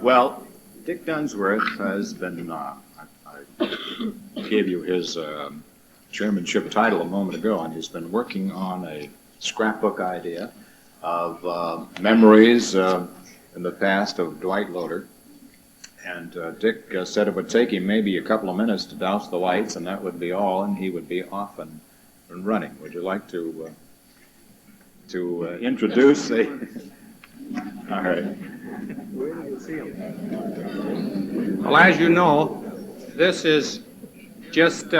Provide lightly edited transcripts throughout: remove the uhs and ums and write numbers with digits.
Well, Dick Dunsworth has been, I gave you his chairmanship title a moment ago, and he's been working on a scrapbook idea of memories in the past of Dwight Loder. And Dick said it would take him maybe a couple of minutes to douse the lights, and that would be all, and he would be off and running. Would you like to introduce the... All right. Well, as you know, this is just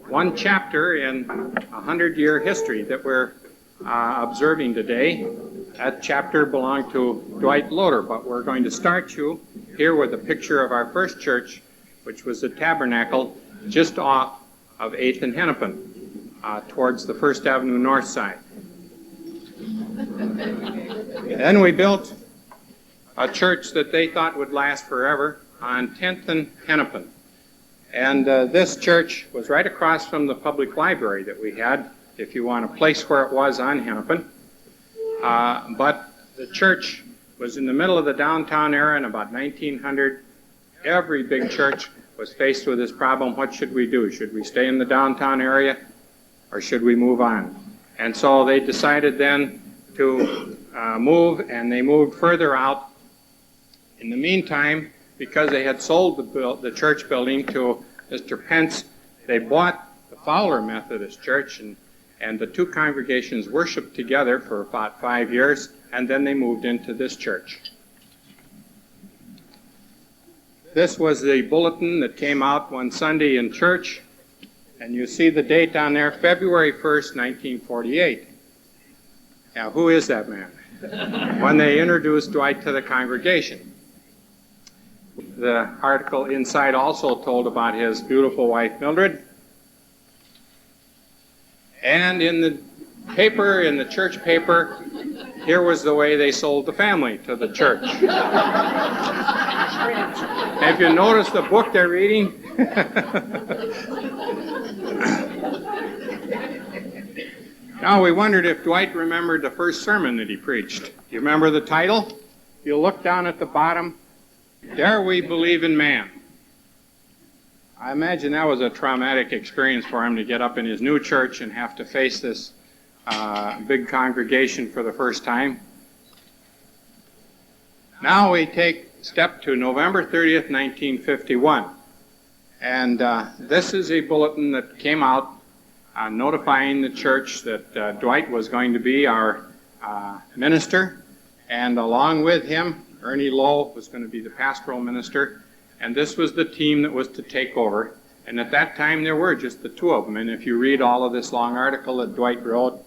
one chapter in a 100-year history that we're observing today. That chapter belonged to Dwight Loder, but we're going to start you here with a picture of our first church, which was the Tabernacle just off of 8th and Hennepin, towards the 1st Avenue north side. Then we built a church that they thought would last forever on 10th and Hennepin. And this church was right across from the public library that we had, if you want a place where it was on Hennepin. But the church was in the middle of the downtown era in about 1900. Every big church was faced with this problem. What should we do? Should we stay in the downtown area or should we move on? And so they decided then to move, and they moved further out. In the meantime, because they had sold the church building to Mr. Pence, they bought the Fowler Methodist Church, and the two congregations worshiped together for about 5 years, and then they moved into this church. This was the bulletin that came out one Sunday in church, and you see the date on there, February 1st, 1948. Now, who is that man? When they introduced Dwight to the congregation. The article inside also told about his beautiful wife, Mildred. And in the paper, in the church paper, here was the way they sold the family to the church. Have you noticed the book they're reading? Now, we wondered if Dwight remembered the first sermon that he preached. Do you remember the title? If you look down at the bottom, Dare We Believe in Man? I imagine that was a traumatic experience for him to get up in his new church and have to face this big congregation for the first time. Now we take step to November 30th, 1951. And this is a bulletin that came out notifying the church that Dwight was going to be our minister, and along with him, Ernie Lowe was going to be the pastoral minister, and this was the team that was to take over. And at that time, there were just the two of them. And if you read all of this long article that Dwight wrote,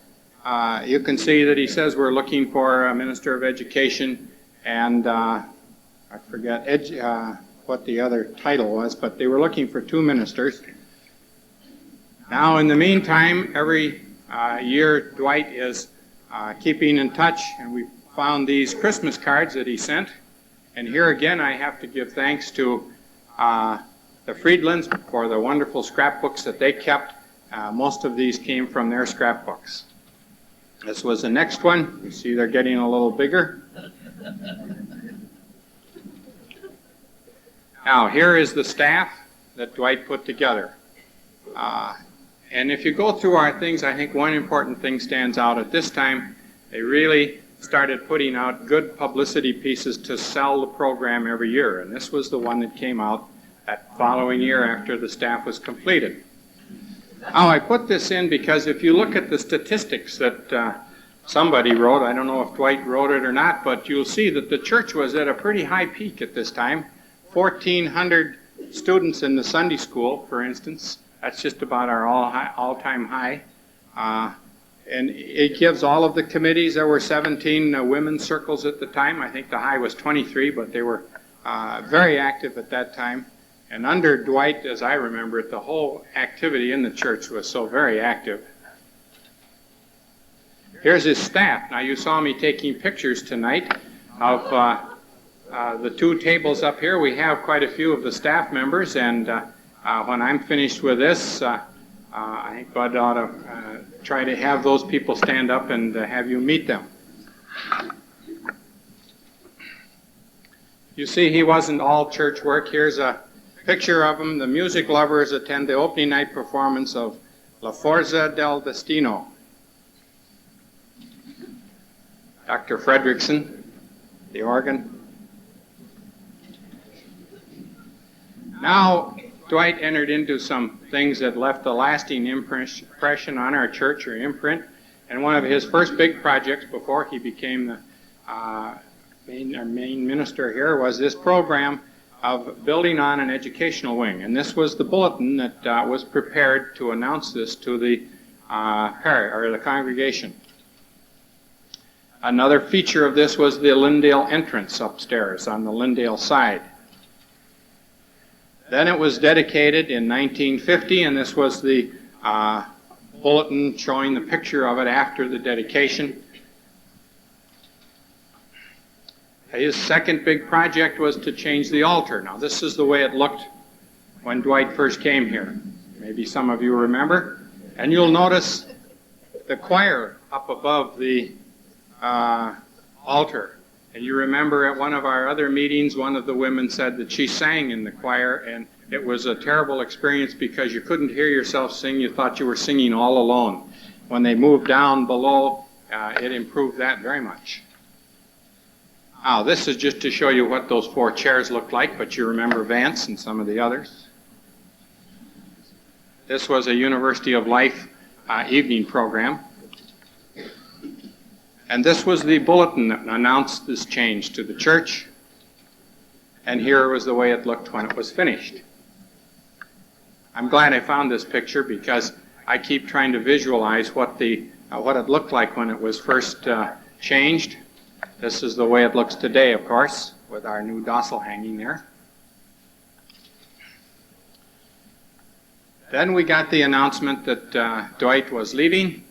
you can see that he says we're looking for a minister of education, and I forget what the other title was, but they were looking for two ministers. Now, in the meantime, every year Dwight is keeping in touch, and we found these Christmas cards that he sent. And here again, I have to give thanks to the Friedlands for the wonderful scrapbooks that they kept. Most of these came from their scrapbooks. This was the next one. You see they're getting a little bigger. Now, here is the staff that Dwight put together. And if you go through our things, I think one important thing stands out. At this time, they really started putting out good publicity pieces to sell the program every year. And this was the one that came out that following year after the staff was completed. Now, I put this in because if you look at the statistics that somebody wrote, I don't know if Dwight wrote it or not, but you'll see that the church was at a pretty high peak at this time. 1,400 students in the Sunday school, for instance. That's just about our all-time high. And it gives all of the committees. There were 17 women's circles at the time. I think the high was 23, but they were very active at that time. And under Dwight, as I remember it, the whole activity in the church was so very active. Here's his staff. Now, you saw me taking pictures tonight of the two tables up here. We have quite a few of the staff members, and when I'm finished with this, I think Bud ought to try to have those people stand up and have you meet them. You see, he wasn't all church work. Here's a picture of him. The music lovers attend the opening night performance of La Forza del Destino. Dr. Fredrickson, the organ. Now, Dwight entered into some things that left a lasting impression on our church, or imprint, and one of his first big projects before he became the main minister here was this program of building on an educational wing. And this was the bulletin that was prepared to announce this to the the congregation. Another feature of this was the Lindale entrance upstairs on the Lindale side. Then it was dedicated in 1950, and this was the bulletin showing the picture of it after the dedication. His second big project was to change the altar. Now, this is the way it looked when Dwight first came here. Maybe some of you remember. And you'll notice the choir up above the altar. And you remember at one of our other meetings, one of the women said that she sang in the choir, and it was a terrible experience because you couldn't hear yourself sing. You thought you were singing all alone. When they moved down below, it improved that very much. Now, this is just to show you what those four chairs looked like, but you remember Vance and some of the others. This was a University of Life evening program. And this was the bulletin that announced this change to the church. And here was the way it looked when it was finished. I'm glad I found this picture because I keep trying to visualize what it looked like when it was first changed. This is the way it looks today, of course, with our new dossal hanging there. Then we got the announcement that Dwight was leaving.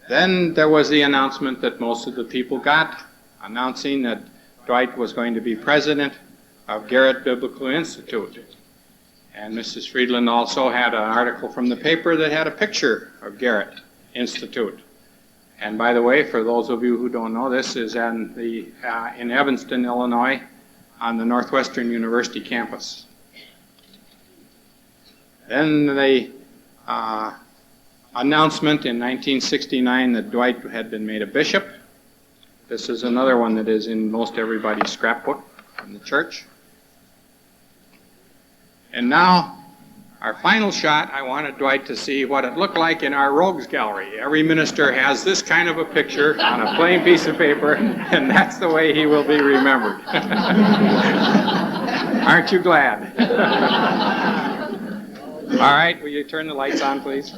Then there was the announcement that most of the people got, announcing that Dwight was going to be president of Garrett Biblical Institute. And Mrs. Friedland also had an article from the paper that had a picture of Garrett Institute. And by the way, for those of you who don't know, this is in Evanston, Illinois, on the Northwestern University campus. Then the announcement in 1969 that Dwight had been made a bishop. This is another one that is in most everybody's scrapbook in the church. And now, our final shot, I wanted Dwight to see what it looked like in our rogues gallery. Every minister has this kind of a picture on a plain piece of paper, and that's the way he will be remembered. Aren't you glad? All right, will you turn the lights on, please?